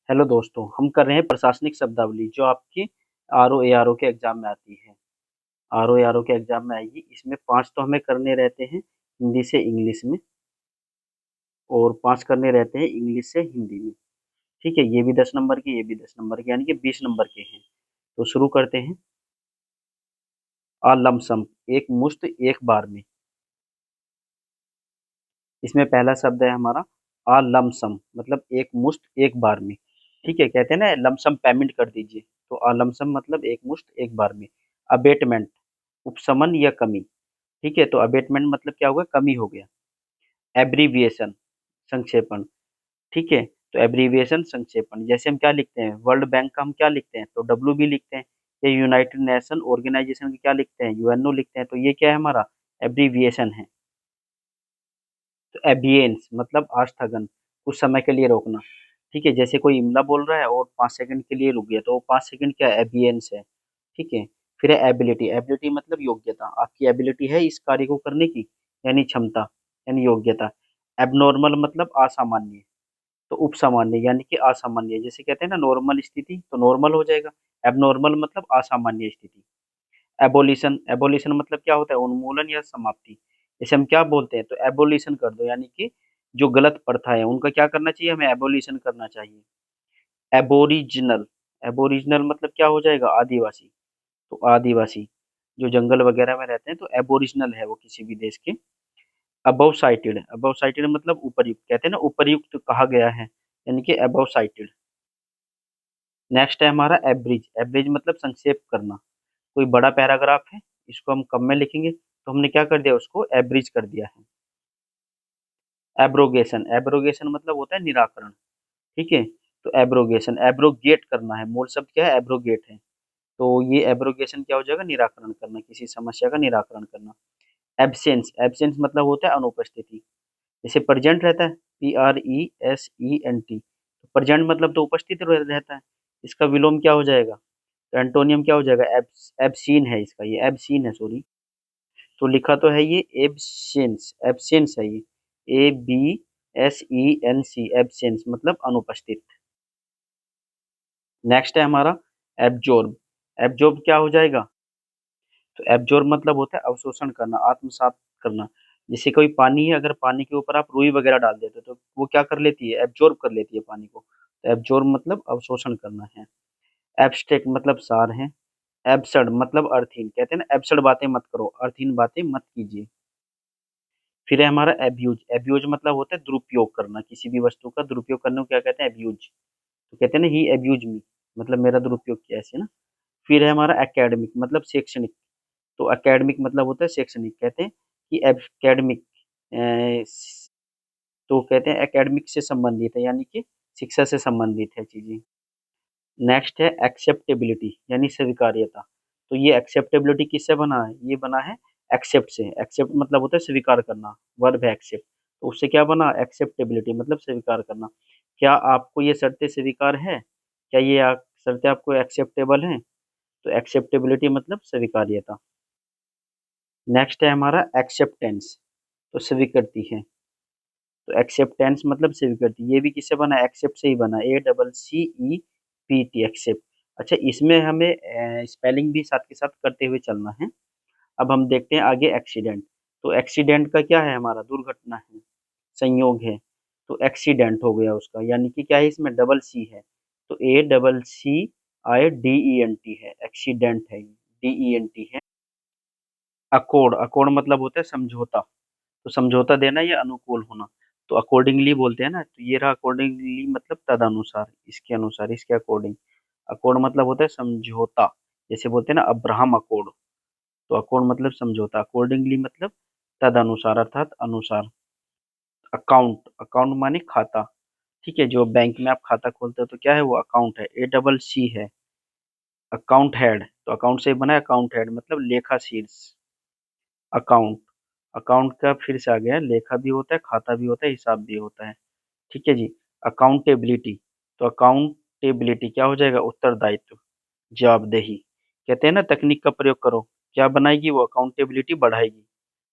Hello दोस्तों, हम कर रहे हैं प्रशासनिक शब्दावली जो आपकी आरओ एआरओ के एग्जाम में आती है। आरओ एआरओ के एग्जाम में आएगी। इसमें 5 तो हमें करने रहते हैं हिंदी से इंग्लिश में, और 5 करने रहते हैं इंग्लिश से हिंदी में। ठीक है, ये भी 10 नंबर के, ये भी 10 नंबर के, यानी कि 20 नंबर के हैं। तो शुरू करते हैं। आ लमसम, एक मुश्त एक बार में। इसमें पहला शब्द है हमारा आ लमसम, मतलब एक मुश्त एक बार में। ठीक है, कहते हैं ना लमसम पेमेंट कर दीजिए, तो आ लमसम मतलब एक मुश्त एक बार में। अबेटमेंट, उपशमन या कमी। ठीक है, तो अबेटमेंट मतलब क्या होगा, कमी हो गया। एब्रीविएशन, संक्षेपण। ठीक है, तो एब्रीविएशन संक्षेपण, जैसे हम क्या लिखते हैं, वर्ल्ड बैंक का हम क्या लिखते हैं, तो डब्ल्यू बी लिखते हैं। या यूनाइटेड नेशन ऑर्गेनाइजेशन की क्या लिखते हैं, यूएनओ लिखते हैं। तो ये क्या है, हमारा एब्रीविएशन है। तो एबियंस मतलब आस्थगन, कुछ समय के लिए रोकना। ठीक है, जैसे कोई इमला बोल रहा है और 5 सेकंड के लिए रुक गया, तो वो 5 सेकंड क्या एबियंस है। ठीक है, फिर है एबिलिटी। एबिलिटी मतलब योग्यता, आपकी एबिलिटी है इस कार्य को करने की, यानी क्षमता, यानी योग्यता। एबनॉर्मल मतलब असामान्य, तो उपसामान्य यानी कि असामान्य। जैसे कहते हैं ना नॉर्मल स्थिति, तो नॉर्मल हो जाएगा। एबनॉर्मल मतलब असामान्य स्थिति। एबोलिशन, एबोलिशन मतलब क्या होता है, उन्मूलन या समाप्ति। जैसे हम क्या बोलते हैं, तो एबोलिशन कर दो, यानी कि जो गलत प्रथा है उनका क्या करना चाहिए, हमें एबोलिशन करना चाहिए। एबोरिजिनल, एबोरिजिनल मतलब क्या हो जाएगा, आदिवासी। तो आदिवासी जो जंगल वगैरह में रहते हैं, तो एबोरिजिनल है वो किसी भी देश के। अबव साइटेड, अबव साइटेड मतलब उपर्युक्त, कहते हैं ना उपर्युक्त कहा गया है, यानी कि अबव साइटेड। नेक्स्ट है हमारा एब्रिज, एब्रिज मतलब संक्षेप करना। कोई बड़ा पैराग्राफ है, इसको हम कम में लिखेंगे, तो हमने क्या कर दिया, उसको एब्रिज कर दिया है। एब्रोगेशन, एब्रोगेशन मतलब होता है निराकरण। ठीक है, तो एब्रोगेशन, एब्रोगेट करना है, मूल शब्द क्या है, एब्रोगेट है। तो ये एब्रोगेशन क्या हो जाएगा, निराकरण करना, किसी समस्या का निराकरण करना। एब्सेंस, एब्सेंस मतलब होता है अनुपस्थिति। जैसे प्रेजेंट रहता है, PRESENT, तो प्रेजेंट मतलब तो उपस्थित रहता है। इसका विलोम क्या हो जाएगा, तो एंटोनियम क्या हो जाएगा, एब्सीन है इसका, ये एब्सीन है, सॉरी। तो लिखा तो है ये एब्सेंस, एब्सेंस है ये, ABSENC, एब्सेंस मतलब अनुपस्थित। नेक्स्ट है हमारा एब्जॉर्ब, एब्जॉर्ब क्या हो जाएगा, तो एब्जॉर्ब मतलब होता है अवशोषण करना, आत्मसात करना। जैसे कोई पानी है, अगर पानी के ऊपर आप रुई वगैरह डाल देते हो, तो वो क्या कर लेती है, एब्जॉर्ब कर लेती है पानी को। तो एब्जॉर्ब मतलब अवशोषण करना है। एब्स्ट्रैक्ट मतलब सार है। एब्सर्ड मतलब अर्थहीन, कहते हैं ना एब्सर्ड बातें मत करो, अर्थहीन बातें मत कीजिए। फिर है हमारा एब्यूज, एब्यूज मतलब होता है दुरुपयोग करना, किसी भी वस्तु का दुरुपयोग करने को क्या कहते हैं, एब्यूज। तो कहते हैं ना ही एब्यूज मी, मतलब मेरा दुरुपयोग किया, ऐसे ना। फिर है हमारा एकेडमिक मतलब शैक्षणिक, तो एकेडमिक मतलब होता है शैक्षणिक, कहते हैं कि एकेडमिक, तो कहते हैं एकेडमिक से संबंधित है, यानी कि शिक्षा से संबंधित है चीजें। नेक्स्ट है एक्सेप्टेबिलिटी, यानी स्वीकार्यता। तो ये एक्सेप्टेबिलिटी किससे बना है, ये बना है एक्सेप्ट से। एक्सेप्ट मतलब होता है स्वीकार करना, वर्ब है एक्सेप्ट। तो उससे क्या बना, एक्सेप्टेबिलिटी मतलब स्वीकार करना। क्या आपको ये शर्तें स्वीकार है, क्या ये शर्तें आपको एक्सेप्टेबल हैं, तो एक्सेप्टेबिलिटी मतलब स्वीकार्यता। नेक्स्ट है हमारा एक्सेप्टेंस, तो स्वीकृति है। तो एक्सेप्टेंस मतलब स्वीकृति, ये भी किससे बना, एक्सेप्ट से ही बना, ACCEPT, एक्सेप्ट। अच्छा, इसमें हमें स्पेलिंग भी साथ के साथ करते हुए चलना है। अब हम देखते हैं आगे एक्सीडेंट। तो एक्सीडेंट का क्या है, हमारा दुर्घटना है, संयोग है। तो एक्सीडेंट हो गया उसका, यानी कि क्या है, इसमें डबल सी है, तो ACCIDENT है, एक्सीडेंट है, DENT है। अकोड, अकोड मतलब होता है समझौता, तो समझौता देना या अनुकूल होना। तो अकॉर्डिंगली बोलते हैं ना, तो ये रहा अकॉर्डिंगली मतलब तदनुसार, इसके अनुसार, इसके अकॉर्डिंग। अकॉर्ड मतलब होता है समझौता, जैसे बोलते हैं ना अब्राहम अकॉर्ड, तो अकॉर्ड मतलब समझौता, अकॉर्डिंगली मतलब तदनुसार अर्थात अनुसार। अकाउंट, अकाउंट माने खाता। ठीक है, जो बैंक में आप खाता खोलते हो तो क्या है वो अकाउंट है, ACC है। अकाउंट हेड, तो अकाउंट से बना है अकाउंट हेड, मतलब लेखा शीर्ष। अकाउंट, अकाउंट का फिर से आ गया, लेखा भी होता है, खाता भी होता है, हिसाब भी होता है। ठीक है जी। अकाउंटेबिलिटी, तो अकाउंटेबिलिटी क्या हो जाएगा, उत्तरदायित्व, जवाबदेही। कहते हैं ना तकनीक का प्रयोग करो, क्या बनाएगी वो, अकाउंटेबिलिटी बढ़ाएगी।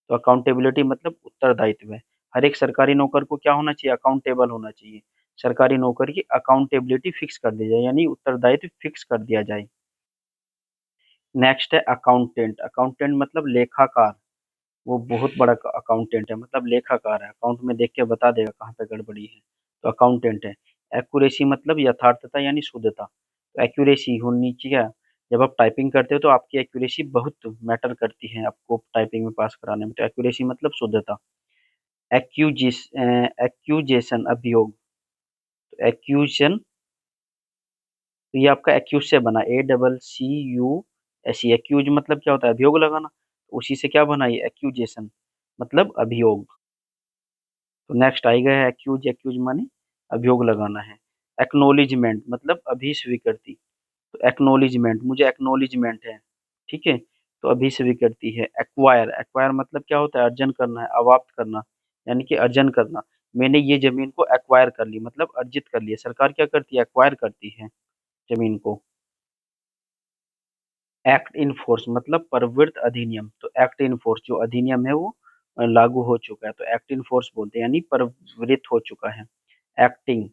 तो अकाउंटेबिलिटी मतलब उत्तरदायित्व है। हर एक सरकारी नौकर को क्या होना चाहिए, अकाउंटेबल होना चाहिए। सरकारी नौकरी की अकाउंटेबिलिटी फिक्स कर दी जाए, यानी उत्तरदायित्व फिक्स कर दिया जाए। नेक्स्ट है अकाउंटेंट। अकाउंटेंट मतलब लेखाकार, वो बहुत बड़ा अकाउंटेंट है, मतलब लेखाकार है, अकाउंट में देख के बता देगा कहाँ पे गड़बड़ी है, तो अकाउंटेंट है। एक्यूरेसी मतलब यथार्थता यानी शुद्धता, तो एक्यूरेसी होनी चाहिए। जब आप टाइपिंग करते हो तो आपकी एक्यूरेसी बहुत मैटर करती है आपको टाइपिंग में पास कराने में, तो एक्यूरेसी मतलब शुद्धता। एक्यूजेशन अभियोग, तो एक्यूजन, तो ये आपका एक्यूज से बना, ACCU। एक्यूज मतलब क्या होता है, अभियोग लगाना, तो उसी से क्या बना ये एक्यूजेशन, मतलब अभियोग। तो नेक्स्ट आएगा है एक्यूज। एक्यूज माने अभियोग लगाना है। एक्नोलिजमेंट मतलब अभिस्वीकृति, तो एक्नोलिजमेंट, मुझे एक्नोलिजमेंट है, ठीक है, तो अभिस्वीकृति है। एक्वायर, एक्वायर मतलब क्या होता है, अर्जन करना है, अवाप्त करना, यानी कि अर्जन करना। मैंने ये जमीन को एक्वायर कर ली, मतलब अर्जित कर लिया। सरकार क्या करती है, एक्वायर करती है जमीन को। एक्ट इन फोर्स मतलब प्रवृत्त अधिनियम, तो एक्ट इन फोर्स जो अधिनियम है वो लागू हो चुका है, तो एक्ट इन फोर्स बोलते हैं, यानी प्रवृत्त हो चुका है। एक्टिंग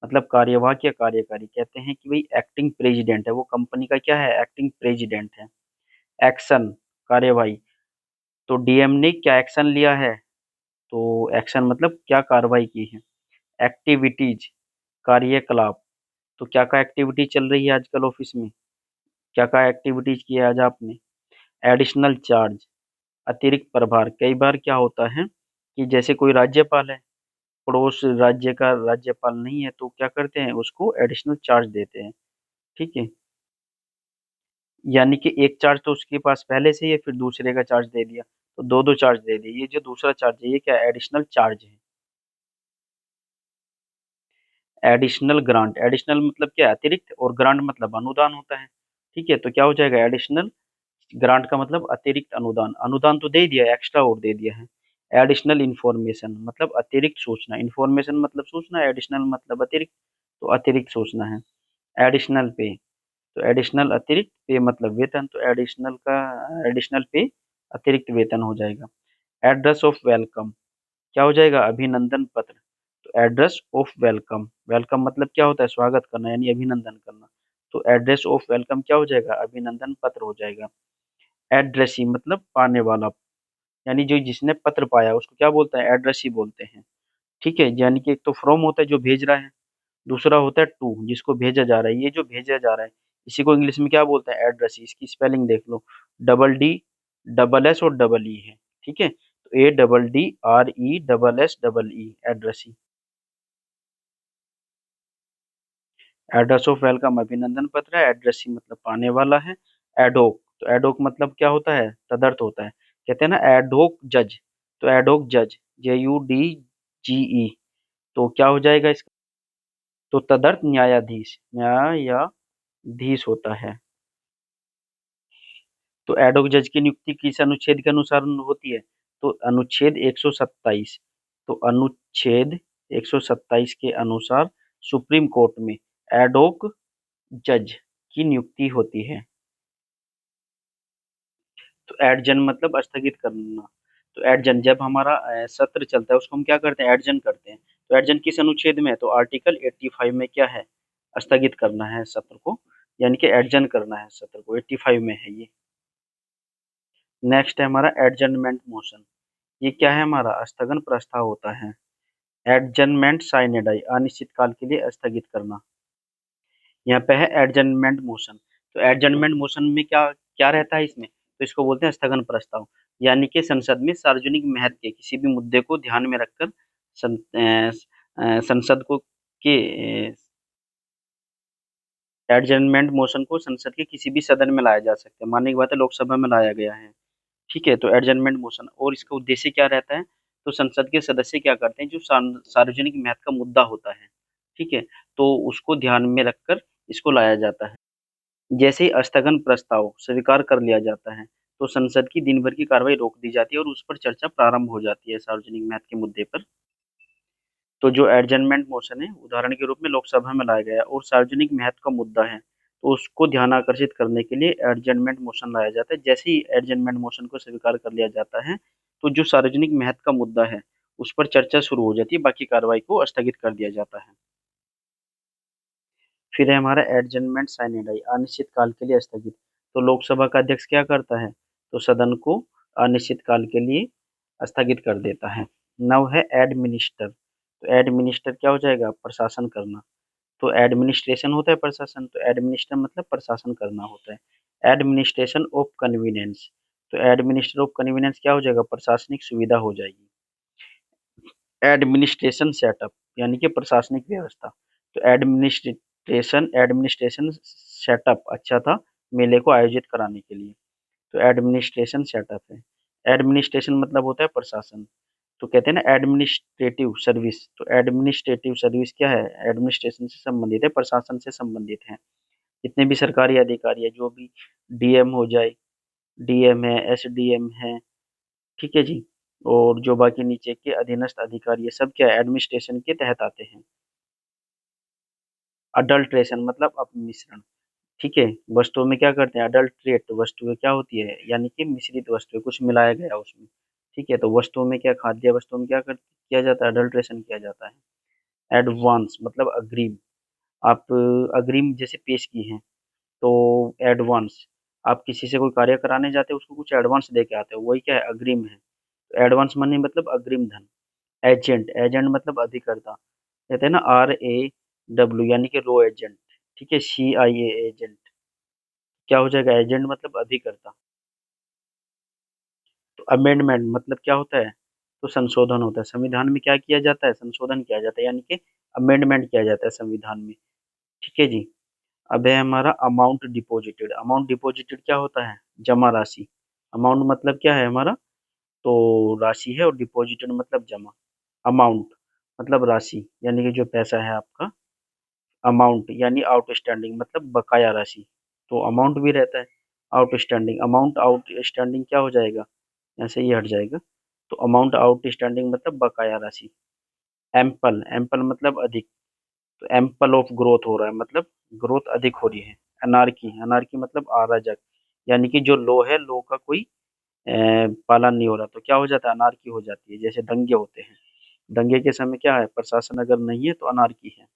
मतलब कार्यवाहक या कार्यकारी, कहते हैं कि भाई एक्टिंग प्रेसिडेंट है, वो कंपनी का क्या है, एक्टिंग प्रेसिडेंट है। एक्शन कार्यवाही, तो डीएम ने क्या एक्शन लिया है, तो एक्शन मतलब क्या कार्रवाई की है। एक्टिविटीज कार्यकलाप, तो क्या क्या एक्टिविटी चल रही है आजकल ऑफिस में, क्या क्या एक्टिविटीज की है आज आपने। एडिशनल चार्ज अतिरिक्त प्रभार, कई बार क्या होता है कि जैसे कोई राज्यपाल है, पड़ोस राज्य का राज्यपाल नहीं है, तो क्या करते हैं उसको एडिशनल चार्ज देते हैं, ठीक है, यानी कि एक चार्ज तो उसके पास पहले से ही है, फिर दूसरे का चार्ज दे दिया, तो दो दो चार्ज दे दिए। ये जो दूसरा चार्ज है ये क्या एडिशनल चार्ज है। एडिशनल ग्रांट, एडिशनल मतलब क्या है, अतिरिक्त, और ग्रांट मतलब अनुदान होता है, ठीक है, तो क्या हो जाएगा एडिशनल ग्रांट का मतलब अतिरिक्त अनुदान, अनुदान तो दे दिया, एक्स्ट्रा और दे दिया है। एडिशनल इंफॉर्मेशन मतलब अतिरिक्त सूचना, इंफॉर्मेशन मतलब सूचना, एडिशनल मतलब अतिरिक्त, तो अतिरिक्त सूचना है। एडिशनल पे, तो एडिशनल अतिरिक्त, पे मतलब वेतन, तो एडिशनल का एडिशनल पे अतिरिक्त वेतन हो जाएगा। एड्रेस ऑफ वेलकम क्या हो जाएगा, अभिनंदन पत्र, तो एड्रेस ऑफ वेलकम, वेलकम मतलब क्या होता है, स्वागत करना यानी अभिनंदन करना, तो एड्रेस ऑफ वेलकम क्या हो जाएगा, अभिनंदन पत्र हो जाएगा। एड्रेसी मतलब पाने वाला, यानी जो जिसने पत्र पाया उसको क्या बोलते हैं, एड्रेसी बोलते हैं, ठीक है, यानी कि एक तो फ्रॉम होता है जो भेज रहा है, दूसरा होता है टू जिसको भेजा जा रहा है, ये जो भेजा जा रहा है इसी को इंग्लिश में क्या बोलते हैं, एड्रेसी। इसकी स्पेलिंग देख लो, DDS और EE है, ठीक है, तो ADDRESSEE addressee. Address of welcome अभिनंदन पत्र है, एड्रेसी मतलब पाने वाला है। एडोक, तो एडोक मतलब क्या होता है, तदर्थ होता है, कहते हैं ना एडोक जज, तो एडोक जज, JUDGE, तो क्या हो जाएगा इसका, तो तदर्थ न्यायाधीश, न्यायाधीश होता है। तो एडोक जज की नियुक्ति किस अनुच्छेद के अनुसार होती है, तो अनुच्छेद 127, तो अनुच्छेद 127 के अनुसार सुप्रीम कोर्ट में एडोक जज की नियुक्ति होती है। तो एडजन मतलब स्थगित करना, तो एडजन जब हमारा सत्र चलता है उसको हम क्या करते हैं, एडजन करते हैं, तो एडजन किस अनुच्छेद में है, तो आर्टिकल 85 में क्या है, स्थगित करना है सत्र को, यानी कि एडजन करना है सत्र को, 85 में है ये। नेक्स्ट है हमारा एडजनमेंट मोशन, ये क्या है, हमारा स्थगन प्रस्ताव होता है। एडजनमेंट साइनेडाई अनिश्चित काल के लिए स्थगित करना, यहाँ पे है एडजनमेंट मोशन। तो एडजनमेंट मोशन में क्या क्या रहता है इसमें, तो इसको बोलते हैं स्थगन प्रस्ताव, यानी कि संसद में सार्वजनिक महत्व के किसी भी मुद्दे को ध्यान में रखकर संसद को के एडजर्नमेंट मोशन को संसद के किसी भी सदन में लाया जा सकता है, मानने की बात है लोकसभा में लाया गया है, ठीक है, तो एडजर्नमेंट मोशन, और इसका उद्देश्य क्या रहता है, तो संसद के सदस्य क्या करते हैं, जो सार्वजनिक महत्व का मुद्दा होता है, ठीक है, तो उसको ध्यान में रखकर इसको लाया जाता है। जैसे ही स्थगन प्रस्ताव स्वीकार कर लिया जाता है तो संसद की दिन भर की कार्रवाई रोक दी जाती है और उस पर चर्चा प्रारंभ हो जाती है सार्वजनिक महत्व के मुद्दे पर। तो जो एडजर्नमेंट मोशन है उदाहरण के रूप में लोकसभा में लाया गया और सार्वजनिक महत्व का मुद्दा है, तो उसको ध्यान आकर्षित करने के लिए एडजर्नमेंट मोशन लाया जाता है। जैसे ही एडजर्नमेंट मोशन को स्वीकार कर लिया जाता है तो जो सार्वजनिक महत्व का मुद्दा है उस पर चर्चा शुरू हो जाती है, बाकी कार्रवाई को स्थगित कर दिया जाता है। फिर है हमारा एडजर्नमेंट साइन डाई, अनिश्चित काल के लिए स्थगित। तो लोकसभा का अध्यक्ष क्या करता है, तो सदन को अनिश्चित काल के लिए स्थगित कर देता है। नव है एडमिनिस्टर, तो एडमिनिस्टर क्या हो जाएगा, प्रशासन करना। तो एडमिनिस्ट्रेशन होता है प्रशासन, तो एडमिनिस्टर मतलब प्रशासन करना होता है। एडमिनिस्ट्रेशन ऑफ कन्वीनियंस, तो एडमिनिस्टर ऑफ कन्वीनियंस क्या हो जाएगा, प्रशासनिक सुविधा हो जाएगी। एडमिनिस्ट्रेशन सेटअप यानी कि प्रशासनिक व्यवस्था। तो एडमिनिस्ट्रेशन सेटअप अच्छा था मेले को आयोजित कराने के लिए। तो एडमिनिस्ट्रेशन सेटअप है। एडमिनिस्ट्रेशन मतलब होता है प्रशासन। तो कहते हैं ना एडमिनिस्ट्रेटिव सर्विस, तो एडमिनिस्ट्रेटिव सर्विस क्या है, एडमिनिस्ट्रेशन से संबंधित है, प्रशासन से संबंधित है। जितने भी सरकारी अधिकारी है, जो भी डीएम हो जाए, डीएम है, एसडीएम है, ठीक है जी, और जो बाकी नीचे के अधीनस्थ अधिकारी है, सब क्या एडमिनिस्ट्रेशन के तहत आते हैं। अडल्ट्रेशन मतलब अपमिश्रण, ठीक है, वस्तुओं में क्या करते हैं, अडल्ट्रेट वस्तुएं क्या होती है, यानी कि मिश्रित वस्तुएं, कुछ मिलाया गया उसमें, ठीक है। तो वस्तुओं में क्या, खाद्य वस्तुओं में क्या किया जाता है, अडल्ट्रेशन किया जाता है। एडवांस मतलब अग्रिम, आप अग्रिम जैसे पेश की हैं, तो एडवांस, आप किसी से कोई कार्य कराने जाते हैं, उसको कुछ एडवांस दे के आते हो, वही क्या है, अग्रिम है। तो एडवांस मनी मतलब अग्रिम धन। एजेंट, एजेंट मतलब अधिकर्ता, कहते हैं ना RAW यानी कि रो एजेंट, ठीक है। CIA एजेंट क्या हो जाएगा, एजेंट मतलब अधिकर्ता। तो अमेंडमेंट मतलब क्या होता है, तो संशोधन होता है। संविधान में क्या किया जाता है, संशोधन किया जाता है, यानी कि अमेंडमेंट किया जाता है संविधान में, ठीक है जी। अब है हमारा अमाउंट डिपॉजिटेड। अमाउंट डिपॉजिटेड क्या होता है, जमा राशि। अमाउंट मतलब क्या है हमारा, तो राशि है, और डिपॉजिटेड मतलब जमा। अमाउंट मतलब राशि, यानी कि जो पैसा है आपका। अमाउंट यानी आउटस्टैंडिंग मतलब बकाया राशि, तो अमाउंट भी रहता है। आउटस्टैंडिंग, अमाउंट आउटस्टैंडिंग क्या हो जाएगा, यहाँ से ये हट जाएगा। तो अमाउंट आउटस्टैंडिंग मतलब बकाया राशि। एम्पल, एम्पल मतलब अधिक, तो एम्पल ऑफ ग्रोथ हो रहा है, मतलब ग्रोथ अधिक हो रही है। अनार्की, अनार्की मतलब अराजक, यानी कि जो लो है, लो का कोई पालन नहीं हो रहा, तो क्या हो जाता है, अनार्की हो जाती है। जैसे दंगे होते हैं, दंगे के समय क्या है, प्रशासन अगर नहीं है तो अनार्की है।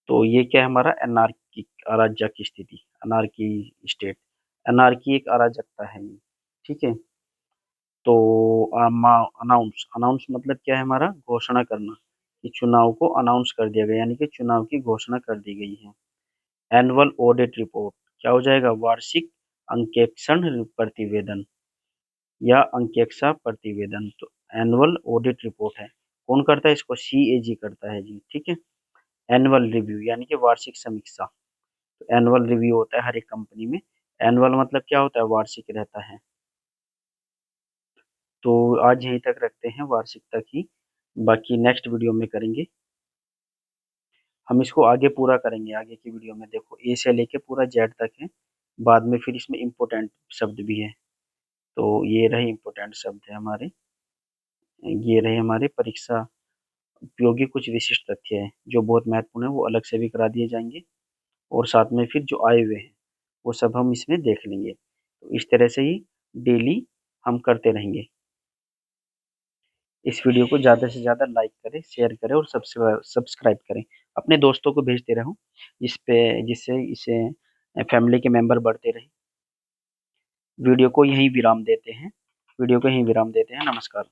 तो ये क्या है हमारा, एनार्की, अराजक की स्थिति, अनार्की स्टेट। अनार्की एक अराजकता है ये, ठीक है। तो अनाउंस, अनाउंस मतलब क्या है हमारा, घोषणा करना, कि चुनाव को अनाउंस कर दिया गया, यानी कि चुनाव की घोषणा कर दी गई है। एनुअल ऑडिट रिपोर्ट क्या हो जाएगा, वार्षिक अंकेक्षण प्रतिवेदन या अंकेक्षा प्रतिवेदन। तो एनुअल ऑडिट रिपोर्ट है, कौन करता है इसको, CAG करता है जी, ठीक है। एनुअल रिव्यू यानी कि वार्षिक समीक्षा, तो एनुअल रिव्यू होता है हर एक कंपनी में। एनुअल मतलब क्या होता है, वार्षिक रहता है। तो आज यहीं तक रखते हैं, वार्षिक तक ही, बाकी नेक्स्ट वीडियो में करेंगे। हम इसको आगे पूरा करेंगे, आगे की वीडियो में देखो A से लेके पूरा Z तक है। बाद में फिर इसमें इम्पोर्टेंट शब्द भी है, तो ये रहे इम्पोर्टेंट शब्द है हमारे, ये रहे हमारे परीक्षा उपयोगी कुछ विशिष्ट तथ्य है जो बहुत महत्वपूर्ण है, वो अलग से भी करा दिए जाएंगे। और साथ में फिर जो आए हुए हैं वो सब हम इसमें देख लेंगे। तो इस तरह से ही डेली हम करते रहेंगे। इस वीडियो को ज़्यादा से ज़्यादा लाइक करें, शेयर करें और सब्सक्राइब करें। अपने दोस्तों को भेजते रहो इस पे, जिससे इसे फैमिली के मेंबर बढ़ते रहे। वीडियो को यहीं विराम देते हैं, वीडियो को यहीं विराम देते हैं। नमस्कार।